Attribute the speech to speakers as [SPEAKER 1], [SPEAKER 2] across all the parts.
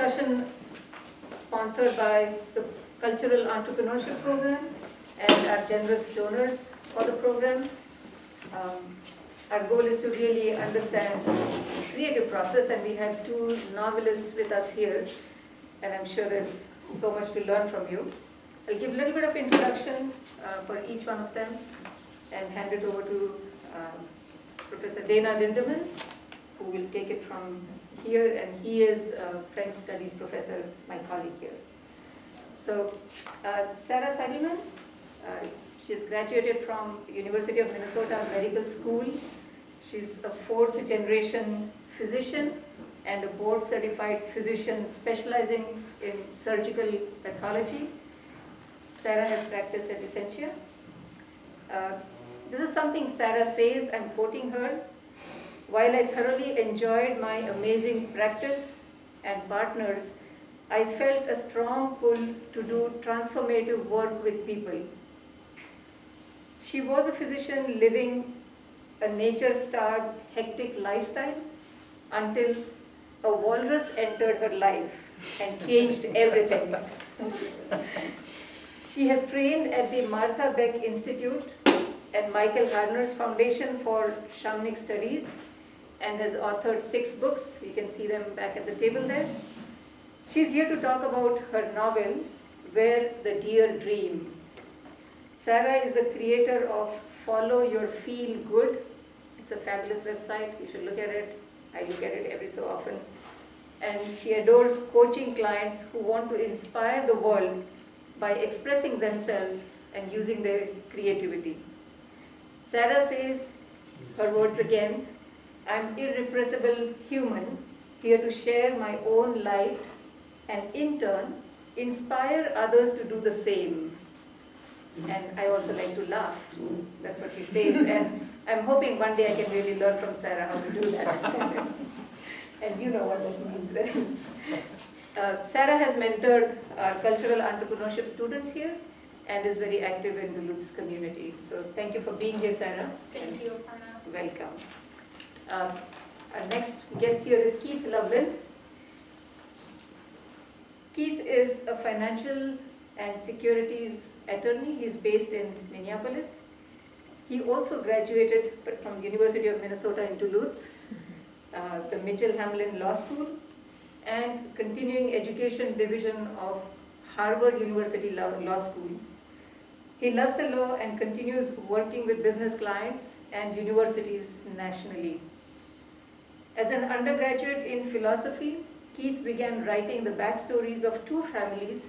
[SPEAKER 1] discussion sponsored by the Cultural Entrepreneurship Program and our generous donors for the program. Our goal is to really understand the creative process, and we have two novelists with us here, and I'm sure there's so much to learn from you. I'll give a little bit of introduction for each one of them and hand it over to Professor Dana Lindemann, who will take it from here, and he is a French Studies professor, my colleague here. So, Sarah Seidelmann, she has graduated from University of Minnesota Medical School. She's a fourth generation physician and a board certified physician specializing in surgical pathology. Sarah has practiced at Essentia. This is something Sarah says, I'm quoting her. While I thoroughly enjoyed my amazing practice and partners, I felt a strong pull to do transformative work with people. She was a physician living a nature-starved, hectic lifestyle until a walrus entered her life and changed everything. She has trained at the Martha Beck Institute and Michael Harner's Foundation for Shamanic Studies and has authored 6 books. You can see them back at the table there. She's here to talk about her novel, Where the Deer Dream. Sarah is the creator of Follow Your Feel Good. It's a fabulous website. You should look at it. I look at it every so often. And she adores coaching clients who want to inspire the world by expressing themselves and using their creativity. Sarah says, her words again, I'm irrepressible human, here to share my own life and in turn, inspire others to do the same. And I also like to laugh. That's what she says. And I'm hoping one day I can really learn from Sarah how to do that. And you know what that means, right? Sarah has mentored our cultural entrepreneurship students here and is very active in Duluth's community. So thank you for being here, Sarah.
[SPEAKER 2] Thank you, Aparna.
[SPEAKER 1] Welcome. Our next guest here is Keith Loveland. Keith is a financial and securities attorney. He's based in Minneapolis. He also graduated from University of Minnesota in Duluth, the Mitchell Hamlin Law School, and continuing education division of Harvard University Law School. He loves the law and continues working with business clients and universities nationally. As an undergraduate in philosophy, Keith began writing the backstories of 2 families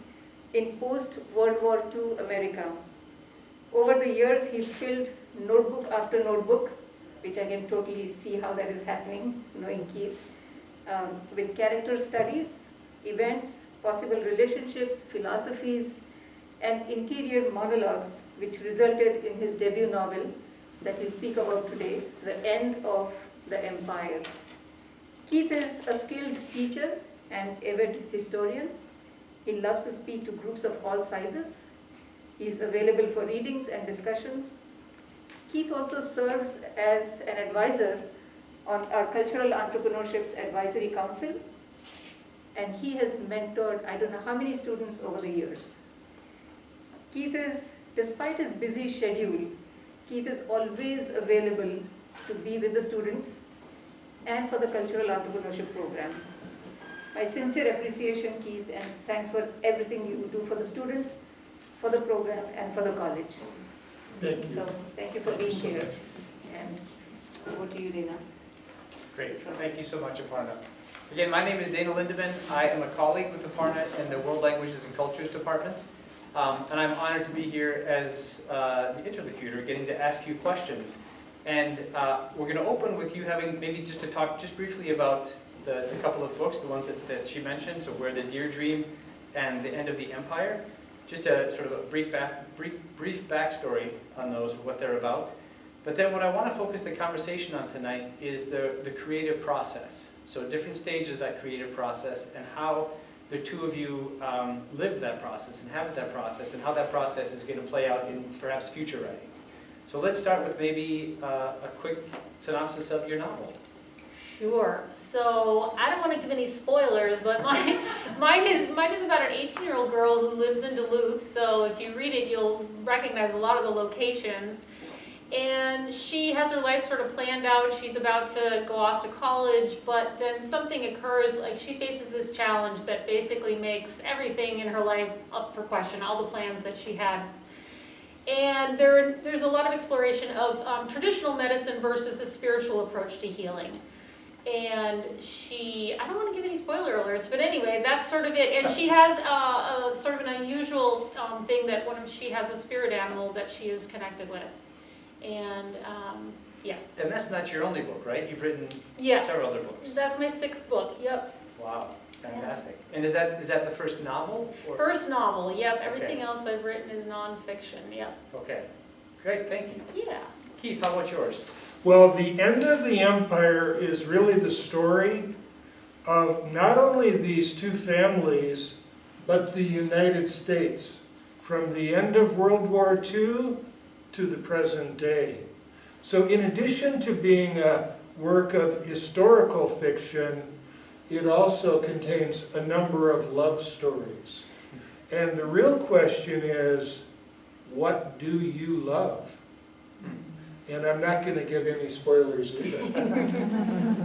[SPEAKER 1] in post-World War II America. Over the years, he filled notebook after notebook, which I can totally see how that is happening, knowing Keith, with character studies, events, possible relationships, philosophies, and interior monologues, which resulted in his debut novel that we'll speak about today, The End of the Empire. Keith is a skilled teacher and avid historian. He loves to speak to groups of all sizes. He is available for readings and discussions. Keith also serves as an advisor on our Cultural Entrepreneurship's Advisory Council, and he has mentored I don't know how many students over the years. Keith is, despite his busy schedule, Keith is always available to be with the students and for the Cultural Entrepreneurship Program. My sincere appreciation, Keith, and thanks for everything you do for the students, for the program, and for the college.
[SPEAKER 3] Thank you.
[SPEAKER 1] So, thank you for being here. And over to you, Dana.
[SPEAKER 3] Great. Thank you so much, Aparna. Again, my name is Dana Lindemann. I am a colleague with Aparna in the World Languages and Cultures Department. And I'm honored to be here as the interlocutor, getting to ask you questions. And we're going to open with you having maybe just to talk just briefly about the couple of books, the ones that she mentioned, so Where the Deer Dream and The End of the Empire. Just a sort of a brief backstory on those, what they're about. But then what I want to focus the conversation on tonight is the creative process. So different stages of that creative process and how the two of you live that process, inhabit that process, and how that process is going to play out in perhaps future writings. So let's start with maybe a quick synopsis of your novel.
[SPEAKER 2] Sure. So I don't want to give any spoilers, but mine is about an 18-year-old girl who lives in Duluth. So if you read it, you'll recognize a lot of the locations. And she has her life sort of planned out. She's about to go off to college, but then something occurs, like she faces this challenge that basically makes everything in her life up for question, all the plans that she had. And there's a lot of exploration of traditional medicine versus a spiritual approach to healing. And I don't want to give any spoiler alerts, but anyway, that's sort of it. And she has a sort of an unusual thing that she has a spirit animal that she is connected with. And yeah.
[SPEAKER 3] And that's not your only book, right? You've written several other books.
[SPEAKER 2] That's my 6th book, yep.
[SPEAKER 3] Wow, fantastic. Yeah. And is that the first novel? Or?
[SPEAKER 2] First novel, yep. Everything else I've written is nonfiction, yep.
[SPEAKER 3] Okay, great, thank you.
[SPEAKER 2] Yeah.
[SPEAKER 3] Keith, how about yours?
[SPEAKER 4] Well, The End of the Empire is really the story of not only these two families, but the United States, from the end of World War II to the present day. So in addition to being a work of historical fiction, it also contains a number of love stories. And the real question is, what do you love? And I'm not going to give any spoilers either.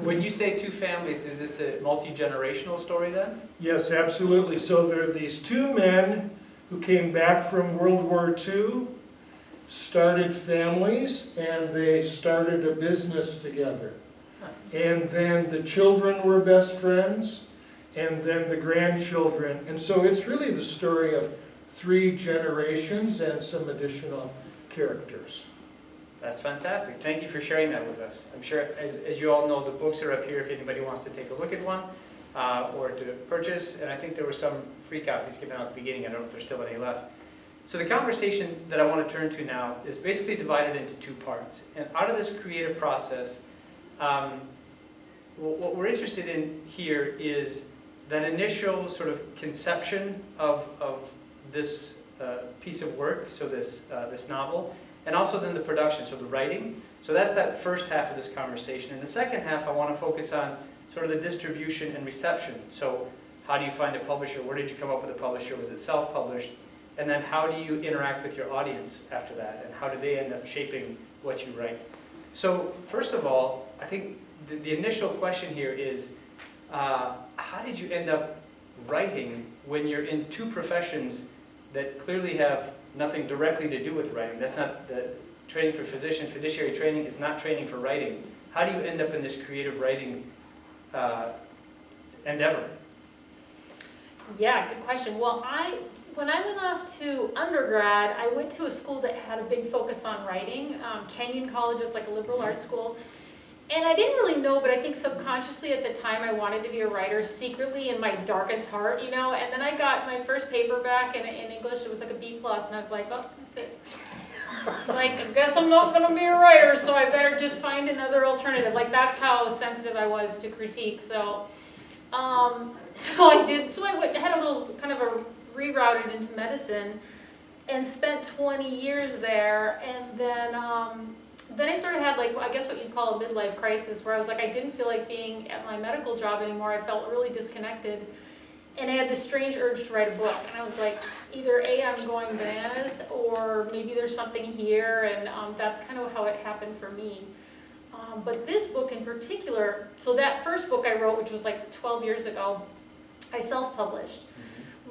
[SPEAKER 3] When you say two families, is this a multi-generational story then?
[SPEAKER 4] Yes, absolutely. So there are these two men who came back from World War II, started families, and they started a business together. And then the children were best friends, and then the grandchildren. And so it's really the story of 3 generations and some additional characters.
[SPEAKER 3] That's fantastic. Thank you for sharing that with us. I'm sure, as you all know, the books are up here if anybody wants to take a look at one or to purchase. And I think there were some free copies given out at the beginning. I don't know if there's still any left. So the conversation that I want to turn to now is basically divided into 2 parts. And out of this creative process, what we're interested in here is that initial sort of conception of this piece of work, so this novel, and also then the production, so the writing. So that's that first half of this conversation. In the second half, I want to focus on sort of the distribution and reception. So how do you find a publisher? Where did you come up with a publisher? Was it self-published? And then how do you interact with your audience after that? And how do they end up shaping what you write? So first of all, I think the initial question here is, how did you end up writing when you're in 2 professions that clearly have nothing directly to do with writing? That's not the training for physician. Fiduciary training is not training for writing. How do you end up in this creative writing endeavor?
[SPEAKER 2] Yeah, good question. Well, when I went off to undergrad, I went to a school that had a big focus on writing. Kenyon College is like a liberal arts school. And I didn't really know, but I think subconsciously at the time I wanted to be a writer secretly in my darkest heart, you know. And then I got my first paperback in English. It was like a B+, and I was like, oh, that's it. Like, I guess I'm not going to be a writer, so I better just find another alternative. Like, that's how sensitive I was to critique. So I did. So I had a little kind of a rerouted into medicine, and spent 20 years there, and then I sort of had, like, I guess what you'd call a midlife crisis, where I was like, I didn't feel like being at my medical job anymore. I felt really disconnected, and I had this strange urge to write a book, and I was like, either A, I'm going bananas, or maybe there's something here, and that's kind of how it happened for me. But this book in particular, so that first book I wrote, which was like 12 years ago, I self-published,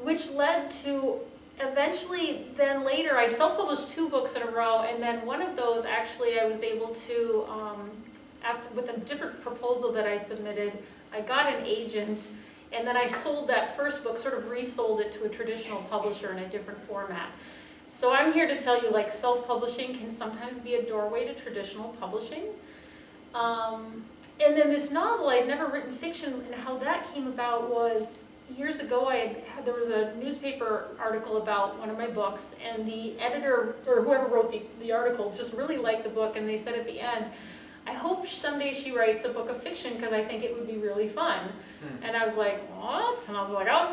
[SPEAKER 2] which led to eventually, then later, I self-published 2 books in a row, and then one of those, actually, I was able to, with a different proposal that I submitted, I got an agent, and then I sold that first book, sort of resold it to a traditional publisher in a different format. So I'm here to tell you, like, self-publishing can sometimes be a doorway to traditional publishing. And then this novel, I'd never written fiction, and how that came about was, years ago, there was a newspaper article about one of my books, and the editor, or whoever wrote the article, just really liked the book, and they said at the end, I hope someday she writes a book of fiction, because I think it would be really fun. And I was like, what? And I was like, I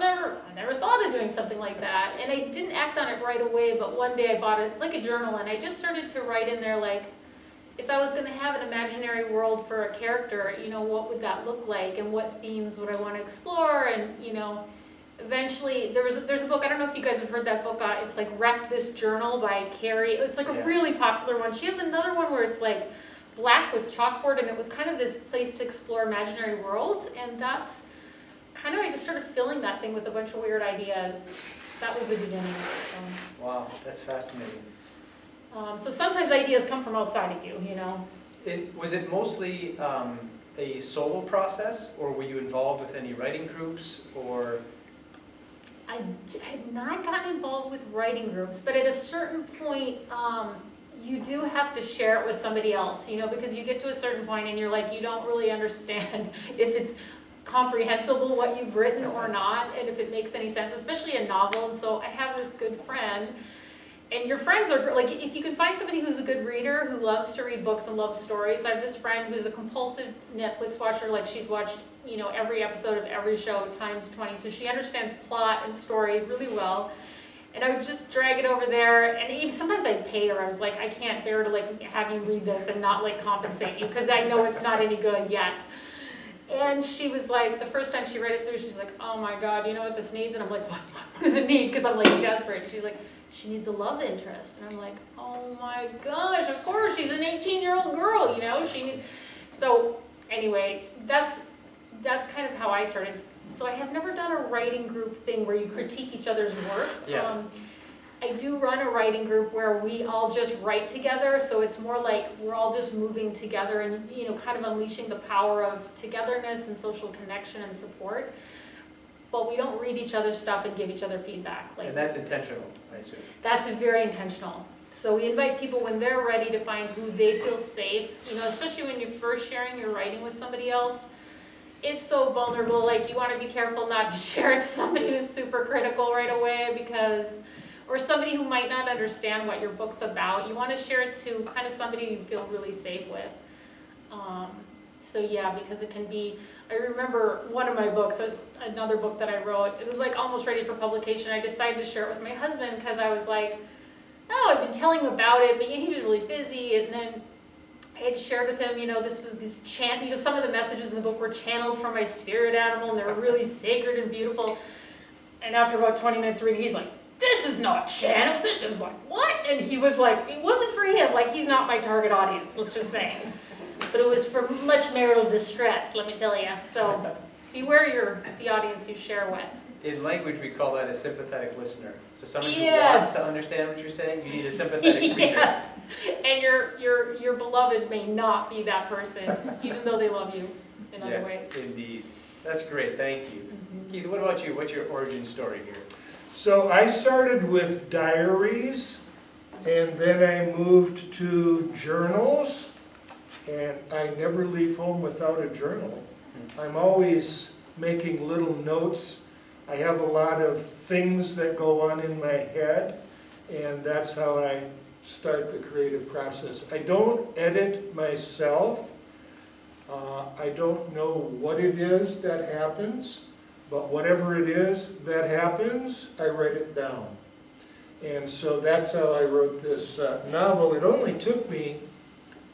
[SPEAKER 2] never thought of doing something like that. And I didn't act on it right away, but one day I bought it, like a journal, and I just started to write in there, like, if I was going to have an imaginary world for a character, you know, what would that look like, and what themes would I want to explore, and, you know, eventually, there's a book, I don't know if you guys have heard that book, it's like Wreck This Journal by Carrie. It's like a really popular one. She has another one where it's like black with chalkboard, and it was kind of this place to explore imaginary worlds, and that's kind of, I just started filling that thing with a bunch of weird ideas. That was the beginning.
[SPEAKER 3] Wow, that's fascinating.
[SPEAKER 2] So sometimes ideas come from outside of you, you know.
[SPEAKER 3] Was it mostly a solo process, or were you involved with any writing groups, or?
[SPEAKER 2] I had not gotten involved with writing groups, but at a certain point, you do have to share it with somebody else, you know, because you get to a certain point and you're like, you don't really understand if it's comprehensible what you've written or not, and if it makes any sense, especially a novel. And so I have this good friend, and your friends are, like, if you can find somebody who's a good reader, who loves to read books and loves stories. So I have this friend who's a compulsive Netflix watcher, like she's watched, you know, every episode of every show times 20, so she understands plot and story really well. And I would just drag it over there, and even sometimes I'd pay her. I was like, I can't bear to like have you read this and not like compensate you, because I know it's not any good yet. And she was like, the first time she read it through, she's like, oh my God, you know what this needs? And I'm like, what does it need? Because I'm like desperate. She's like, she needs a love interest. And I'm like, oh my gosh, of course, she's an 18-year-old girl, you know, she needs. So anyway, that's kind of how I started. So I have never done a writing group thing where you critique each other's work.
[SPEAKER 3] Yeah.
[SPEAKER 2] I do run a writing group where we all just write together, so it's more like we're all just moving together and, you know, kind of unleashing the power of togetherness and social connection and support. But we don't read each other's stuff and give each other feedback. Like,
[SPEAKER 3] And that's intentional, I assume.
[SPEAKER 2] that's very intentional. So we invite people when they're ready to find who they feel safe, you know, especially when you're first sharing your writing with somebody else. It's so vulnerable, like you want to be careful not to share it to somebody who's super critical right away, because, or somebody who might not understand what your book's about. You want to share it to kind of somebody you feel really safe with. So yeah, because it can be, I remember one of my books, it's another book that I wrote, it was like almost ready for publication. I decided to share it with my husband because I was like, oh, I've been telling him about it, but he was really busy, and then I had shared with him, you know, this was this chant, you know, some of the messages in the book were channeled from my spirit animal, and they were really sacred and beautiful. And after about 20 minutes of reading, he's like, this is not channeled, this is like, what? And he was like, it wasn't for him, like he's not my target audience, let's just say. But it was for much marital distress, let me tell you. So beware the audience you share with.
[SPEAKER 3] In language, we call that a sympathetic listener. So somebody who
[SPEAKER 2] Yes.
[SPEAKER 3] wants to understand what you're saying, you need a sympathetic reader.
[SPEAKER 2] Yes, and your beloved may not be that person, even though they love you in other ways.
[SPEAKER 3] Yes, indeed. That's great, thank you. Keith, what about you? What's your origin story here?
[SPEAKER 4] So I started with diaries, and then I moved to journals, and I never leave home without a journal. I'm always making little notes. I have a lot of things that go on in my head, and that's how I start the creative process. I don't edit myself. I don't know what it is that happens, but whatever it is that happens, I write it down. And so that's how I wrote this novel. It only took me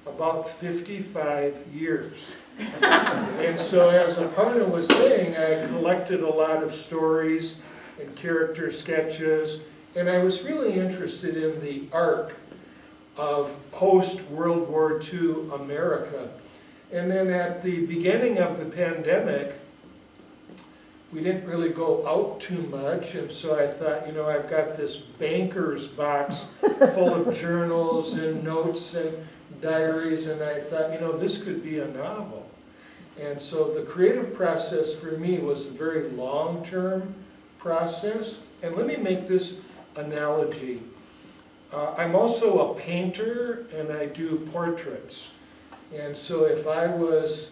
[SPEAKER 4] about 55 years. And so, as Aparna was saying, I collected a lot of stories and character sketches, and I was really interested in the arc of post-World War II America. And then at the beginning of the pandemic, we didn't really go out too much, and so I thought, you know, I've got this banker's box full of journals and notes and diaries, and I thought, you know, this could be a novel. And so the creative process for me was a very long-term process. And let me make this analogy. I'm also a painter, and I do portraits. And so if I was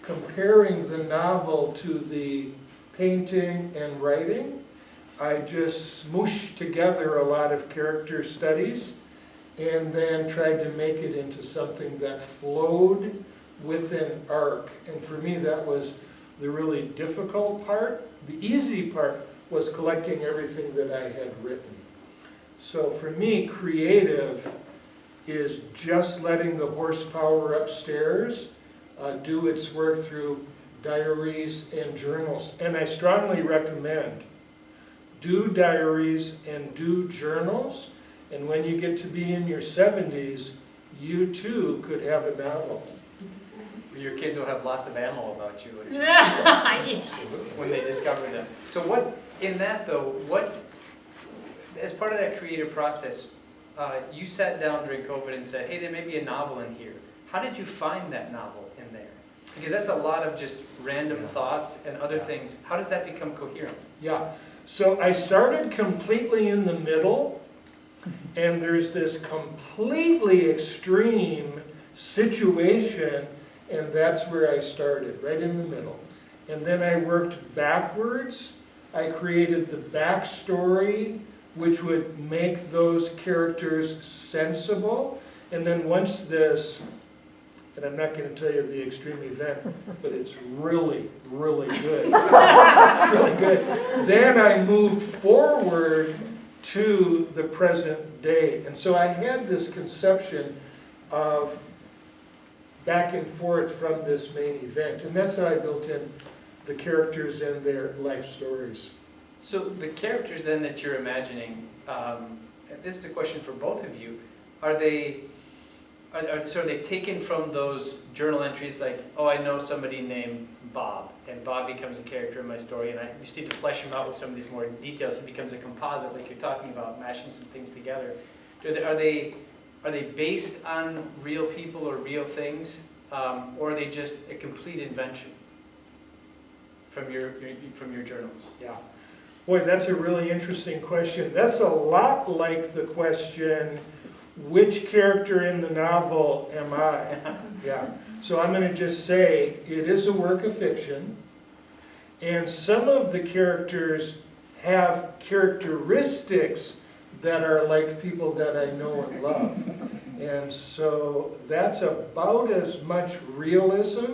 [SPEAKER 4] comparing the novel to the painting and writing, I just smooshed together a lot of character studies and then tried to make it into something that flowed with an arc. And for me, that was the really difficult part. The easy part was collecting everything that I had written. So for me, creative is just letting the horsepower upstairs do its work through diaries and journals. And I strongly recommend do diaries and do journals, and when you get to be in your 70s, you too could have a novel.
[SPEAKER 3] Your kids will have lots of ammo about you
[SPEAKER 2] Yeah.
[SPEAKER 3] when they discover them. So what, in that though, what, as part of that creative process, you sat down during COVID and said, hey, there may be a novel in here. How did you find that novel in there? Because that's a lot of just random thoughts and other things. How does that become coherent?
[SPEAKER 4] Yeah, so I started completely in the middle, and there's this completely extreme situation, and that's where I started, right in the middle. And then I worked backwards. I created the backstory, which would make those characters sensible. And then once this, and I'm not going to tell you the extreme event, but it's really, really good. It's really good. Then I moved forward to the present day. And so I had this conception of back and forth from this main event. And that's how I built in the characters and their life stories.
[SPEAKER 3] So the characters then that you're imagining, and this is a question for both of you, are they taken from those journal entries like, oh, I know somebody named Bob, and Bob becomes a character in my story, and I just need to flesh him out with some of these more details. He becomes a composite, like you're talking about, mashing some things together. Are they based on real people or real things, or are they just a complete invention from your journals?
[SPEAKER 4] Yeah. Boy, that's a really interesting question. That's a lot like the question, which character in the novel am I? Yeah. So I'm going to just say it is a work of fiction, and some of the characters have characteristics that are like people that I know and love. And so that's about as much realism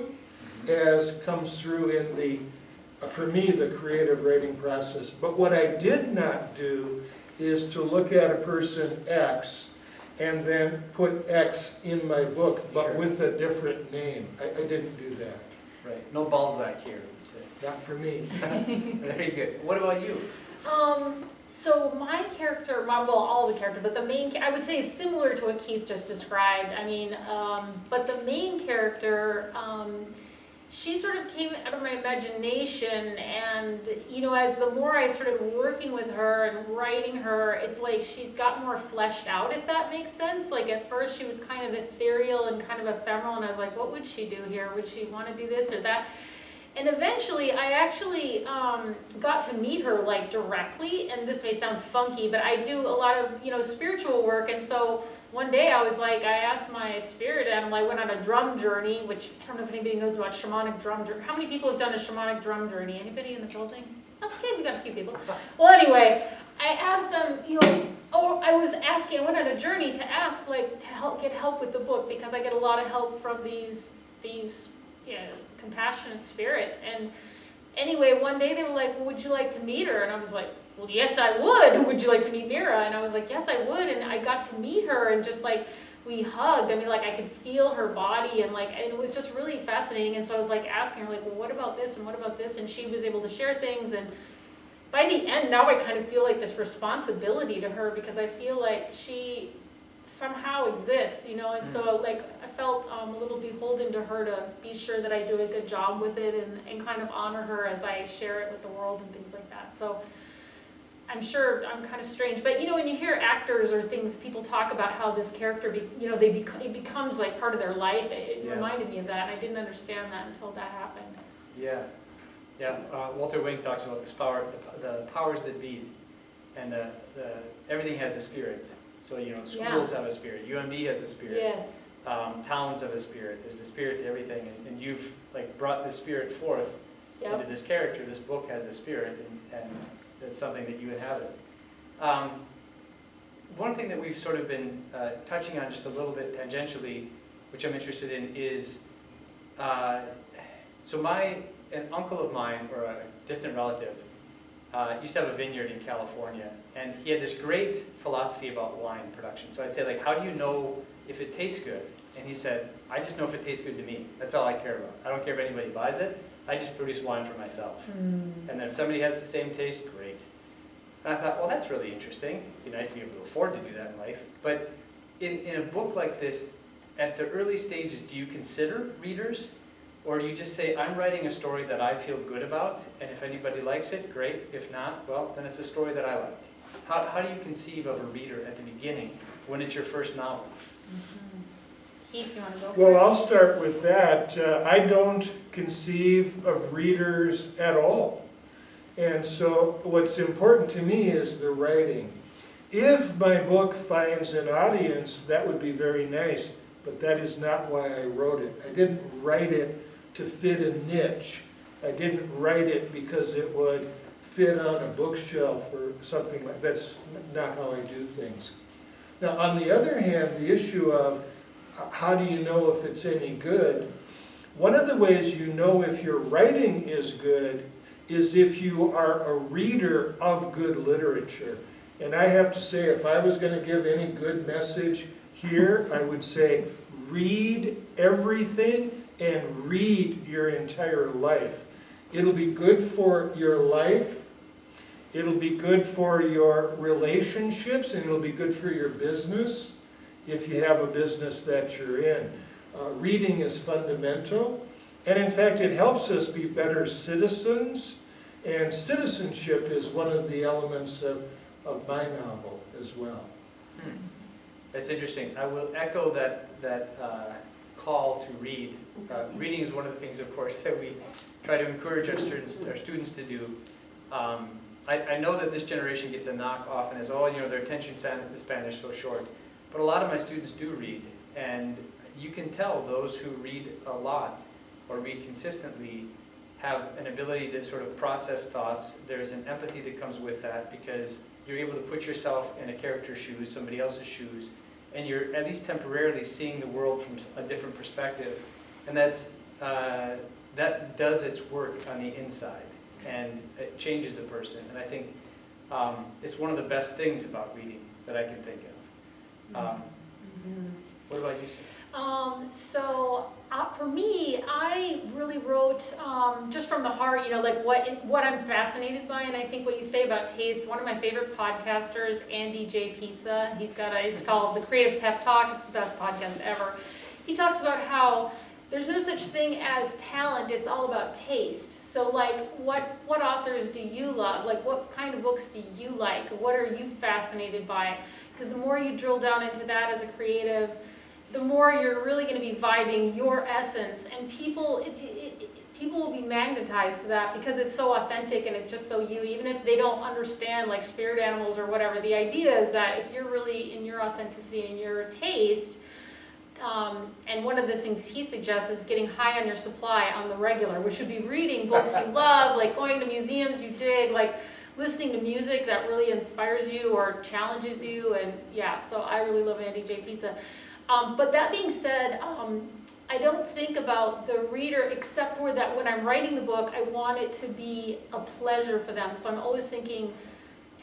[SPEAKER 4] as comes through in the, for me, the creative writing process. But what I did not do is to look at a person X and then put X in my book, but with a different name. I didn't do that.
[SPEAKER 3] Right. No Balzac here, you say.
[SPEAKER 4] Not for me.
[SPEAKER 3] Very good. What about you?
[SPEAKER 2] So my character, well, all the characters, but the main, I would say is similar to what Keith just described. I mean, but the main character, she sort of came out of my imagination, and, you know, as the more I started working with her and writing her, it's like she's got more fleshed out, if that makes sense. Like at first she was kind of ethereal and kind of ephemeral, and I was like, what would she do here? Would she want to do this or that? And eventually, I actually got to meet her like directly, and this may sound funky, but I do a lot of, you know, spiritual work, and so one day I was like, I asked my spirit animal, I went on a drum journey, which I don't know if anybody knows about shamanic drum journey. How many people have done a shamanic drum journey? Anybody in the building? Okay, we got a few people. Well, anyway, I asked them, you know, I went on a journey to ask, like, to get help with the book, because I get a lot of help from these compassionate spirits. And anyway, one day they were like, well, would you like to meet her? And I was like, well, yes, I would. Would you like to meet Mira? And I was like, yes, I would. And I got to meet her, and just like, we hugged. I mean, like, I could feel her body, and like, it was just really fascinating. And so I was like asking her, like, well, what about this and what about this? And she was able to share things. And by the end, now I kind of feel like this responsibility to her, because I feel like she somehow exists, you know. And so like I felt a little beholden to her to be sure that I do a good job with it, and kind of honor her as I share it with the world and things like that. So I'm sure I'm kind of strange, but you know, when you hear actors or things, people talk about how this character, it becomes like part of their life. It reminded me of that, and I didn't understand that until that happened.
[SPEAKER 3] Yeah, yeah. Walter Wink talks about this power, the powers that be, and everything has a spirit. So, you know, schools have a spirit, UMD has a spirit.
[SPEAKER 2] Yes.
[SPEAKER 3] Towns have a spirit. There's a spirit to everything, and you've like brought this spirit forth into this character. This book has a spirit, and it's something that you inhabit. One thing that we've sort of been touching on just a little bit tangentially, which I'm interested in, is so an uncle of mine, or a distant relative, used to have a vineyard in California, and he had this great philosophy about wine production. So I'd say, like, how do you know if it tastes good? And he said, I just know if it tastes good to me. That's all I care about. I don't care if anybody buys it. I just produce wine for myself. And then if somebody has the same taste, great. And I thought, well, that's really interesting. It'd be nice to be able to afford to do that in life. But in a book like this, at the early stages, do you consider readers? Or do you just say, I'm writing a story that I feel good about, and if anybody likes it, great. If not, well, then it's a story that I like. How do you conceive of a reader at the beginning when it's your first novel?
[SPEAKER 2] Keith, you want to go for
[SPEAKER 4] Well,
[SPEAKER 2] it?
[SPEAKER 4] I'll start with that. I don't conceive of readers at all. And so what's important to me is the writing. If my book finds an audience, that would be very nice, but that is not why I wrote it. I didn't write it to fit a niche. I didn't write it because it would fit on a bookshelf or something like that. That's not how I do things. Now, on the other hand, the issue of how do you know if it's any good? One of the ways you know if your writing is good is if you are a reader of good literature. And I have to say, if I was going to give any good message here, I would say read everything and read your entire life. It'll be good for your life, it'll be good for your relationships, and it'll be good for your business if you have a business that you're in. Reading is fundamental, and in fact it helps us be better citizens, and citizenship is one of the elements of my novel as well.
[SPEAKER 3] That's interesting. I will echo that call to read. Reading is one of the things, of course, that we try to encourage our students to do. I know that this generation gets a knock often as, oh, you know, their attention span is so short. But a lot of my students do read, and you can tell those who read a lot or read consistently have an ability to sort of process thoughts. There's an empathy that comes with that because you're able to put yourself in a character's shoes, somebody else's shoes, and you're at least temporarily seeing the world from a different perspective. And that does its work on the inside, and it changes a person. And I think it's one of the best things about reading that I can think of. What about you, Sarah?
[SPEAKER 2] For me, I really wrote just from the heart, you know, like what I'm fascinated by, and I think what you say about taste. One of my favorite podcasters, Andy J. Pizza, it's called The Creative Pep Talk. It's the best podcast ever. He talks about how there's no such thing as talent. It's all about taste. So, like, what authors do you love? Like, what kind of books do you like? What are you fascinated by? Because the more you drill down into that as a creative, the more you're really going to be vibing your essence, and people will be magnetized to that because it's so authentic and it's just so you, even if they don't understand like spirit animals or whatever. The idea is that if you're really in your authenticity and your taste, and one of the things he suggests is getting high on your supply on the regular, which would be reading books you love, like going to museums you dig, like listening to music that really inspires you or challenges you. And yeah, so I really love Andy J. Pizza. But that being said, I don't think about the reader except for that when I'm writing the book, I want it to be a pleasure for them. So I'm always thinking,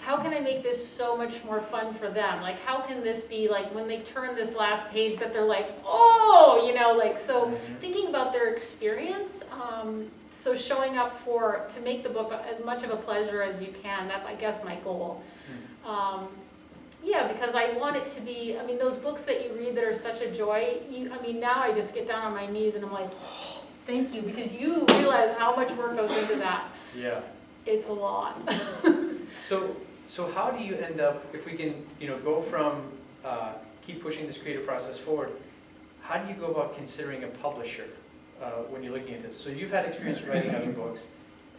[SPEAKER 2] how can I make this so much more fun for them? Like, how can this be like when they turn this last page that they're like, oh, you know, like, so thinking about their experience. So showing up to make the book as much of a pleasure as you can. That's, I guess, my goal. Yeah, because I want it to be, I mean, those books that you read that are such a joy, now I just get down on my knees and I'm like, oh, thank you, because you realize how much work goes into that.
[SPEAKER 3] Yeah.
[SPEAKER 2] It's a lot.
[SPEAKER 3] So how do you end up, if we can, go from, keep pushing this creative process forward, how do you go about considering a publisher when you're looking at this? So you've had experience writing other books,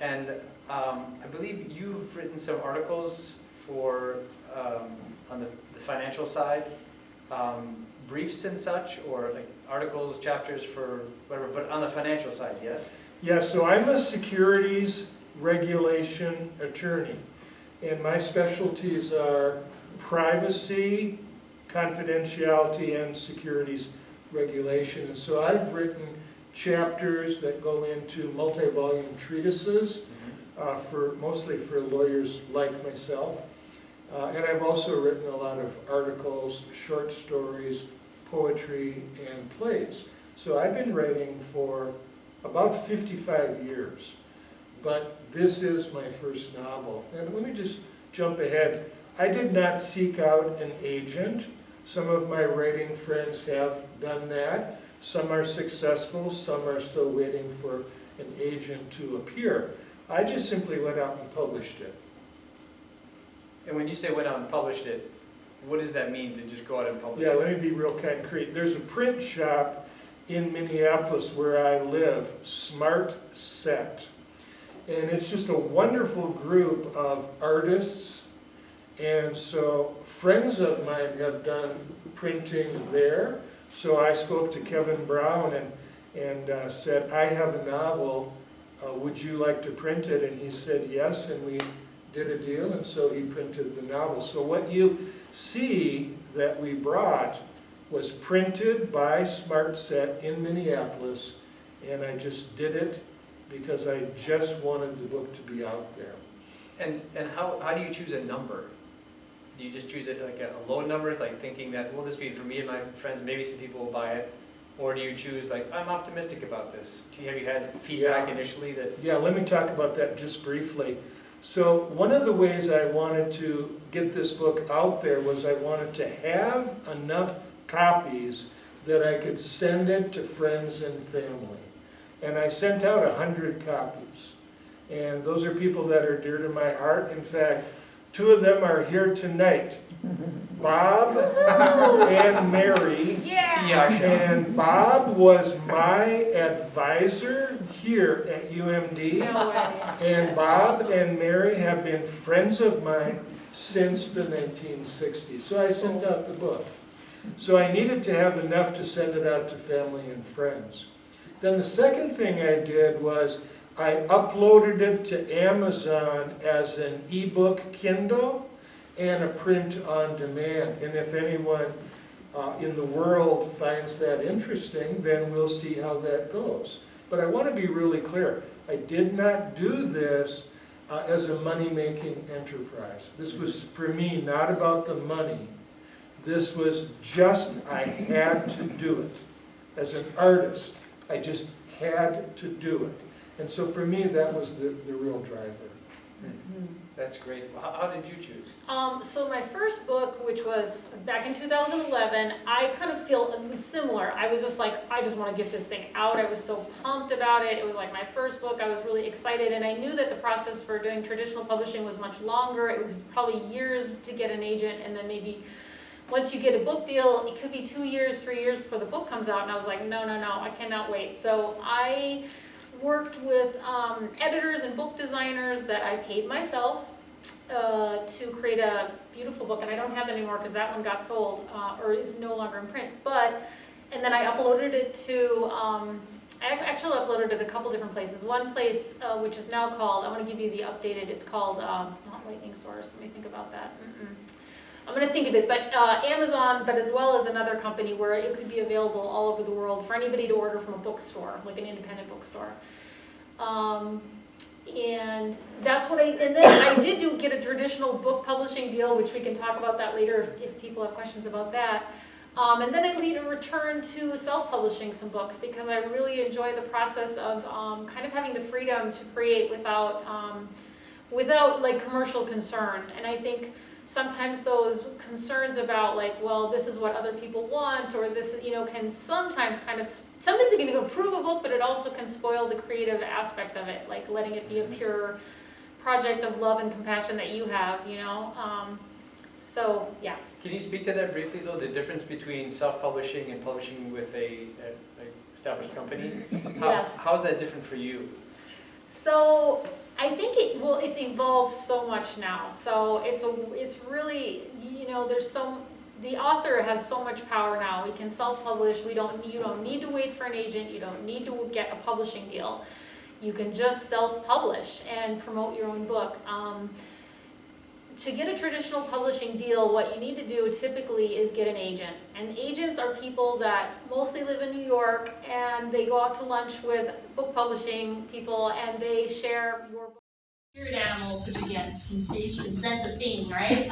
[SPEAKER 3] and I believe you've written some articles for, on the financial side, briefs and such, or like articles, chapters for whatever, but on the financial side, yes?
[SPEAKER 4] Yeah, so I'm a securities regulation attorney, and my specialties are privacy, confidentiality, and securities regulation. And so I've written chapters that go into multi-volume treatises mostly for lawyers like myself. And I've also written a lot of articles, short stories, poetry, and plays. So I've been writing for about 55 years, but this is my first novel. And let me just jump ahead. I did not seek out an agent. Some of my writing friends have done that. Some are successful, some are still waiting for an agent to appear. I just simply went out and published it.
[SPEAKER 3] And when you say went out and published it, what does that mean to just go out and publish
[SPEAKER 4] Yeah,
[SPEAKER 3] it?
[SPEAKER 4] let me be real concrete. There's a print shop in Minneapolis where I live, Smart Set. And it's just a wonderful group of artists. And so friends of mine have done printing there. So I spoke to Kevin Brown and said, I have a novel, would you like to print it? And he said yes, and we did a deal, and so he printed the novel. So what you see that we brought was printed by Smart Set in Minneapolis, and I just did it because I just wanted the book to be out there.
[SPEAKER 3] And how do you choose a number? Do you just choose it like a low number, like thinking that, will this be for me and my friends, maybe some people will buy it? Or do you choose like, I'm optimistic about this? Have you had feedback initially that?
[SPEAKER 4] Yeah, let me talk about that just briefly. So one of the ways I wanted to get this book out there was I wanted to have enough copies that I could send it to friends and family. And I sent out 100 copies. And those are people that are dear to my heart. In fact, 2 of them are here tonight. Bob and Mary.
[SPEAKER 2] Yeah.
[SPEAKER 4] And Bob was my advisor here at UMD.
[SPEAKER 2] No way.
[SPEAKER 4] And
[SPEAKER 2] That's
[SPEAKER 4] Bob
[SPEAKER 2] awesome.
[SPEAKER 4] and Mary have been friends of mine since the 1960s. So I sent out the book. So I needed to have enough to send it out to family and friends. Then the second thing I did was I uploaded it to Amazon as an ebook Kindle and a print on demand. And if anyone in the world finds that interesting, then we'll see how that goes. But I want to be really clear. I did not do this as a money-making enterprise. This was, for me, not about the money. This was just, I had to do it. As an artist, I just had to do it. And so for me, that was the real driver.
[SPEAKER 3] That's great. How did you choose?
[SPEAKER 2] So my first book, which was back in 2011, I kind of feel similar. I was just like, I just want to get this thing out. I was so pumped about it. It was like my first book. I was really excited, and I knew that the process for doing traditional publishing was much longer. It was probably years to get an agent, and then maybe once you get a book deal, it could be 2 years, 3 years before the book comes out. And I was like, no, I cannot wait. So I worked with editors and book designers that I paid myself to create a beautiful book, and I don't have it anymore because that one got sold or is no longer in print. And then I uploaded it to, I actually uploaded it a couple different places. One place which is now called, I want to give you the updated, it's called, not Lightning Source, let me think about that. I'm going to think of it, but Amazon, but as well as another company where it could be available all over the world for anybody to order from a bookstore, like an independent bookstore. And that's what and then I did get a traditional book publishing deal, which we can talk about that later if people have questions about that. And then I returned to self-publishing some books because I really enjoy the process of kind of having the freedom to create without like commercial concern. And I think sometimes those concerns about like, well, this is what other people want, or this, can sometimes it can improve a book, but it also can spoil the creative aspect of it, like letting it be a pure project of love and compassion that you have, so yeah.
[SPEAKER 3] Can you speak to that briefly though, the difference between self-publishing and publishing with a established company?
[SPEAKER 2] Yes.
[SPEAKER 3] How's that different for you?
[SPEAKER 2] So I think it's evolved so much now. So it's really, the author has so much power now. We can self-publish. You don't need to wait for an agent. You don't need to get a publishing deal. You can just self-publish and promote your own book. To get a traditional publishing deal, what you need to do typically is get an agent. And agents are people that mostly live in New York, and they go out to lunch with book publishing people, and they share your book. Spirit animals, which again, you can see, you can sense a theme, right?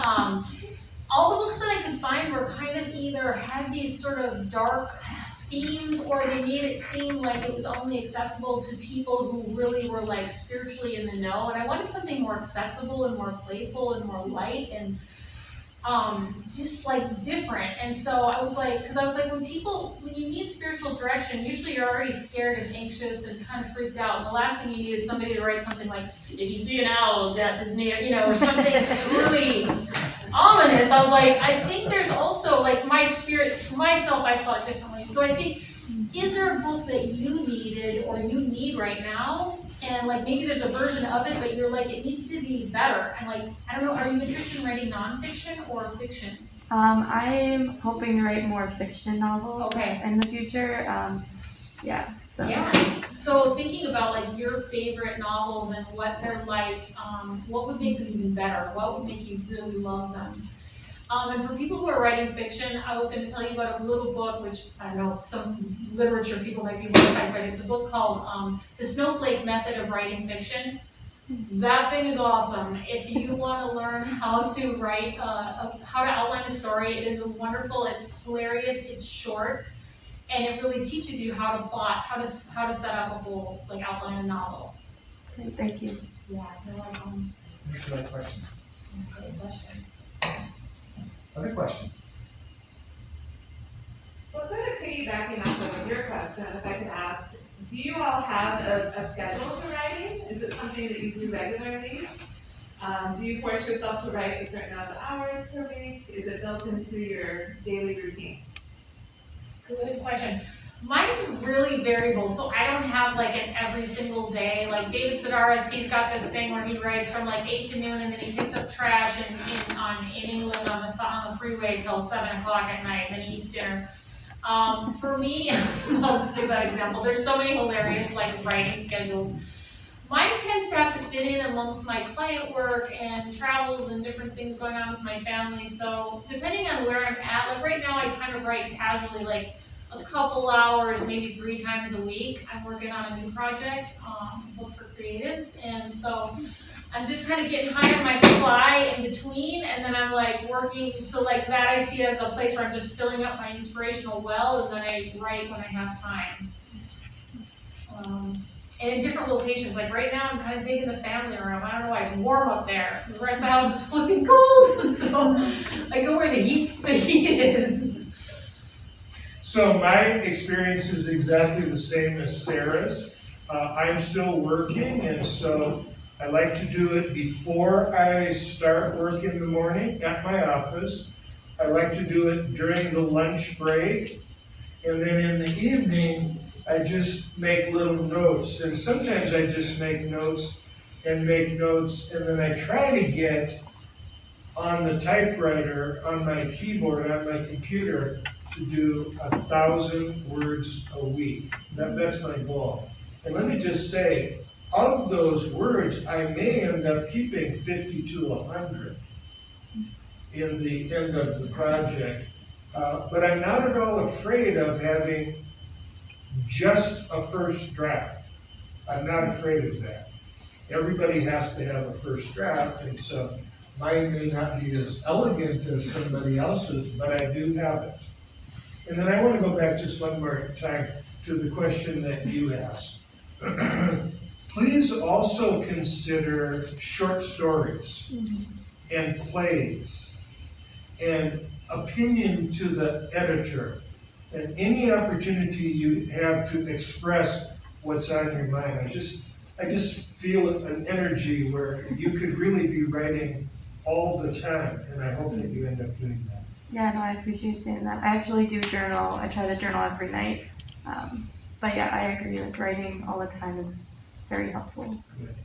[SPEAKER 2] All the books that I could find were kind of either had these sort of dark themes, or they made it seem like it was only accessible to people who really were like spiritually in the know. And I wanted something more accessible and more playful and more light and just like different. And so I was like, when you need spiritual direction, usually you're already scared and anxious and kind of freaked out. And the last thing you need is somebody to write something like, if you see an owl, death is near, or something really ominous. I was like, I think there's also like my spirit, myself, I saw it differently. So I think, is there a book that you needed or you need right now? And like maybe there's a version of it, but you're like, it needs to be better. I'm like, I don't know, are you interested in writing nonfiction or fiction?
[SPEAKER 5] I'm hoping to write more fiction novels in the future.
[SPEAKER 2] So thinking about like your favorite novels and what they're like, what would make them even better? What would make you really love them? And for people who are writing fiction, I was going to tell you about a little book, which I don't know, some literature people might be horrified, but it's a book called The Snowflake Method of Writing Fiction. That thing is awesome. If you want to learn how to write, how to outline a story, it is wonderful. It's hilarious. It's short, and it really teaches you how to plot, how to set up a whole outline a novel.
[SPEAKER 5] Okay, thank you.
[SPEAKER 2] Yeah, you're welcome.
[SPEAKER 6] Thanks for that question.
[SPEAKER 2] Great question.
[SPEAKER 6] Other questions?
[SPEAKER 7] Well, sort of piggybacking off of your question, if I could ask, do you all have a schedule for writing? Is it something that you do regularly? Do you force yourself to write a certain amount of hours per week? Is it built into your daily routine?
[SPEAKER 2] Good question. Mine's really variable, so I don't have like an every single day. Like David Sedaris, he's got this thing where he writes from like 8 to noon, and then he picks up trash in England on the freeway till 7 o'clock at night, and then he eats dinner. For me, I'll just give that example. There's so many hilarious writing schedules. Mine tends to have to fit in amongst my client work and travels and different things going on with my family. So depending on where I'm at, like right now I kind of write casually, like a couple hours, maybe 3 times a week. I'm working on a new project, book for creatives, and so I'm just kind of getting kind of my supply in between, and then I'm like working, so like that I see as a place where I'm just filling up my inspirational well, and then I write when I have time. And in different locations, like right now I'm kind of digging the family room. I don't know why, it's warm up there. The rest of the house is flipping cold, so I go where the heat is.
[SPEAKER 4] So my experience is exactly the same as Sarah's. I'm still working, and so I like to do it before I start work in the morning at my office. I like to do it during the lunch break, and then in the evening, I just make little notes. And sometimes I just make notes, and then I try to get on the typewriter, on my keyboard, on my computer, to do 1,000 words a week. That's my goal. And let me just say, of those words, I may end up keeping 50 to 100 in the end of the project. But I'm not at all afraid of having just a first draft. I'm not afraid of that. Everybody has to have a first draft, and so mine may not be as elegant as somebody else's, but I do have it. And then I want to go back just one more time to the question that you asked. Please also consider short stories and plays and opinion to the editor and any opportunity you have to express what's on your mind. I just feel an energy where you could really be writing all the time, and I hope that you end up doing that.
[SPEAKER 5] Yeah, no, I appreciate you saying that. I actually do journal. I try to journal every night. But yeah, I agree, like writing all the time is very helpful.
[SPEAKER 4] Good.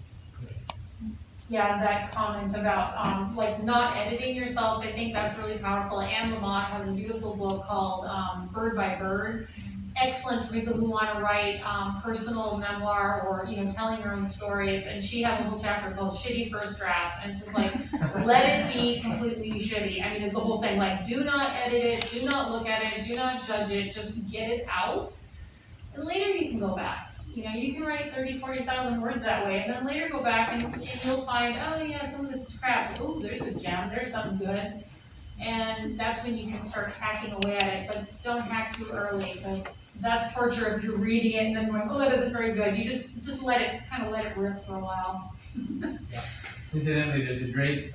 [SPEAKER 2] Yeah, that comment about not editing yourself, I think that's really powerful. Anne Lamott has a beautiful book called Bird by Bird. Excellent for people who want to write personal memoir or telling your own stories. And she has a whole chapter called Shitty First Drafts, and it's just like let it be completely shitty. I mean, it's the whole thing. Like, do not edit it, do not look at it, do not judge it, just get it out, and later you can go back. You know, you can write 30, 40,000 words that way, and then later go back and you'll find, oh yeah, some of this is crap. Oh, there's a gem, there's something good. And that's when you can start hacking away at it, but don't hack too early, because that's torture if you're reading it and then going, oh, that isn't very good. You just let it rip for a while.
[SPEAKER 8] Incidentally, there's a great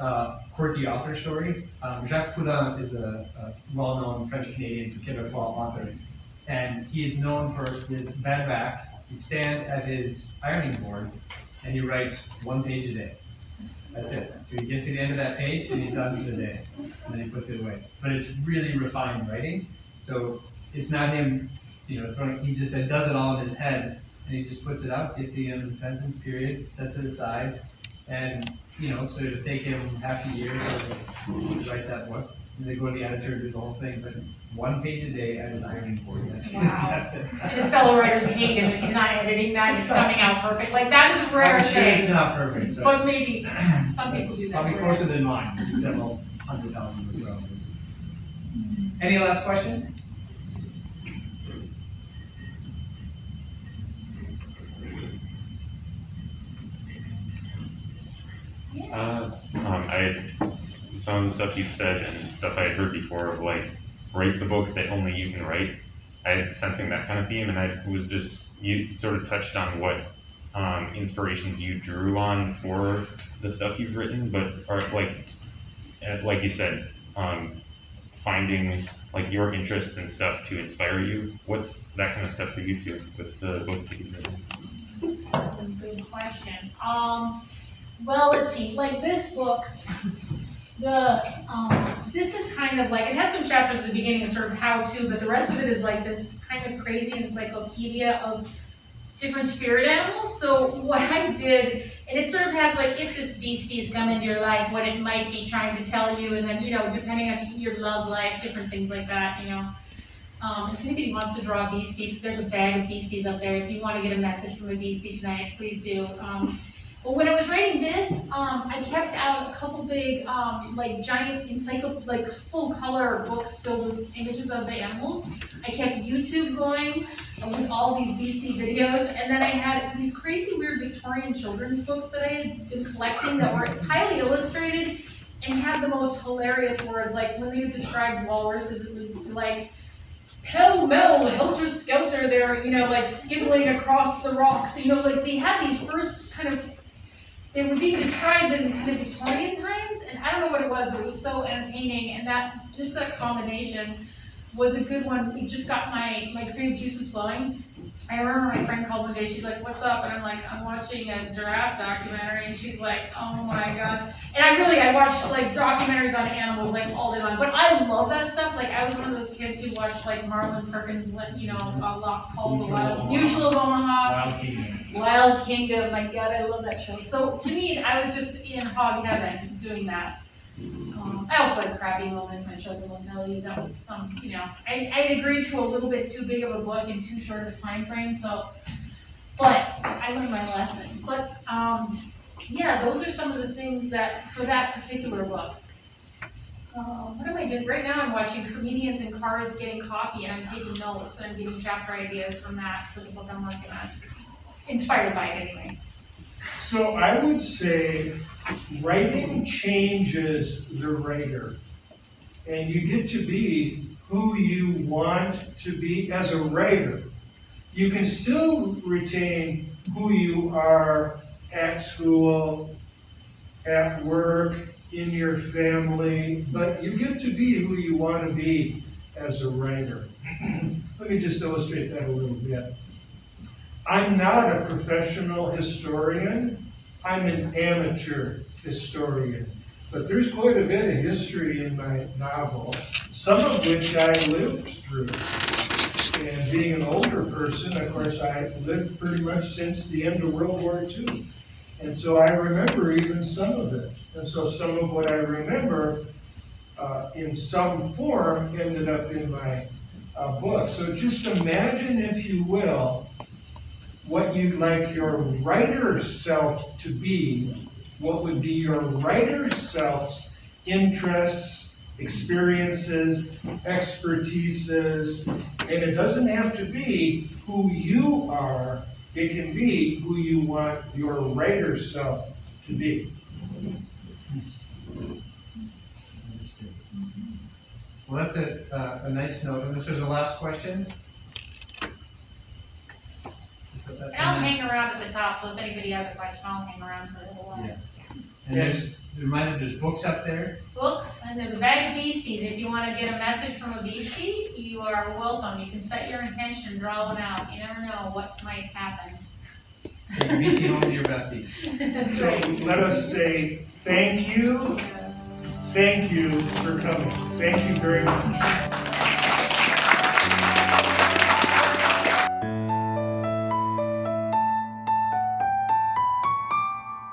[SPEAKER 8] quirky author story. Jacques Poulain is a well-known French-Canadian Quebecois author, and he is known for his bad back. He'd stand at his ironing board, and he writes 1 page a day. That's it. So he gets to the end of that page, and he's done for the day, and then he puts it away. But it's really refined writing, so it's not him, you know, throwing. He just does it all in his head, and he just puts it out, gets to the end of the sentence, period, sets it aside, and you know, so it'll take him half a year to write that book. And they go to the editor and do the whole thing, but 1 page a day at his ironing board. That's his method.
[SPEAKER 2] And his fellow writers hate him if he's not editing that, it's coming out perfect. Like, that is a rare
[SPEAKER 8] I'm sure
[SPEAKER 2] thing.
[SPEAKER 8] it's not perfect, but
[SPEAKER 2] But maybe some people do that.
[SPEAKER 8] probably closer than mine, which is several 100,000 words ago. Any last question?
[SPEAKER 9] Some of the stuff you've said and stuff I had heard before of like, write the book that only you can write. I'm sensing that kind of theme, and I was just, you sort of touched on what inspirations you drew on for the stuff you've written, but are like you said, finding like your interests and stuff to inspire you. What's that kind of stuff for you too with the books that you've written?
[SPEAKER 2] Some good questions. Well, let's see, like this book, this is kind of like, it has some chapters at the beginning, sort of how-to, but the rest of it is like this kind of crazy encyclopedia of different spirit animals. So what I did, and it sort of has like, if this beastie's come into your life, what it might be trying to tell you, and then, you know, depending on your love life, different things like that, you know. If anybody wants to draw a beastie, there's a bag of beasties up there. If you want to get a message from a beastie tonight, please do. But when I was writing this, I kept out a couple big, like giant like full color books filled with images of the animals. I kept YouTube going with all these beastie videos, and then I had these crazy weird Victorian children's books that I had been collecting that were highly illustrated and had the most hilarious words. Like when they would describe walruses, it would be like, pell-mell, helter-skelter, they're, you know, like skittling across the rocks. You know, like they had these first kind of, they were being described in kind of Victorian times, and I don't know what it was, but it was so entertaining, and that, just that combination was a good one. It just got my creative juices flowing. I remember my friend called one day, she's like, what's up? And I'm like, I'm watching a giraffe documentary, and she's like, oh my God. And I watch like documentaries on animals like all day long, but I love that stuff. Like I was one of those kids who watched like Marlon Perkins, you know, a lot called The Wild, Mutual of Omaha. Wild Kingdom, my God, I love that show. So to me, I was just in hog heaven doing that. I also had crappy moments, my children will tell you. That was some, you know, I agreed to a little bit too big of a book in too short of a time frame, so, but I learned my lesson. But, yeah, those are some of the things that, for that particular book. What am I doing? Right now I'm watching comedians in cars getting coffee, and I'm taking notes, and I'm getting chapter ideas from that for the book I'm working on. Inspired by it anyway.
[SPEAKER 4] So I would say writing changes the writer, and you get to be who you want to be as a writer. You can still retain who you are at school, at work, in your family, but you get to be who you want to be as a writer. Let me just illustrate that a little bit. I'm not a professional historian. I'm an amateur historian. But there's quite a bit of history in my novel, some of which I lived through. And being an older person, of course, I lived pretty much since the end of World War II. And so I remember even some of it. And so some of what I remember in some form ended up in my book. So just imagine, if you will, what you'd like your writer self to be, what would be your writer self's interests, experiences, expertises, and it doesn't have to be who you are, it can be who you want your writer self to be.
[SPEAKER 8] That's good. Well, that's a nice note. Unless there's a last question?
[SPEAKER 2] And I'll hang around at the top, so if anybody has a question, I'll hang around for a little while.
[SPEAKER 8] Yeah. And there's books up there.
[SPEAKER 2] Books, and there's a bag of beasties. If you want to get a message from a beastie, you are welcome. You can set your intention and draw one out. You never know what might happen.
[SPEAKER 8] Take your beastie home with your besties.
[SPEAKER 2] That's
[SPEAKER 4] So
[SPEAKER 2] right.
[SPEAKER 4] let us say thank you for coming. Thank you very much.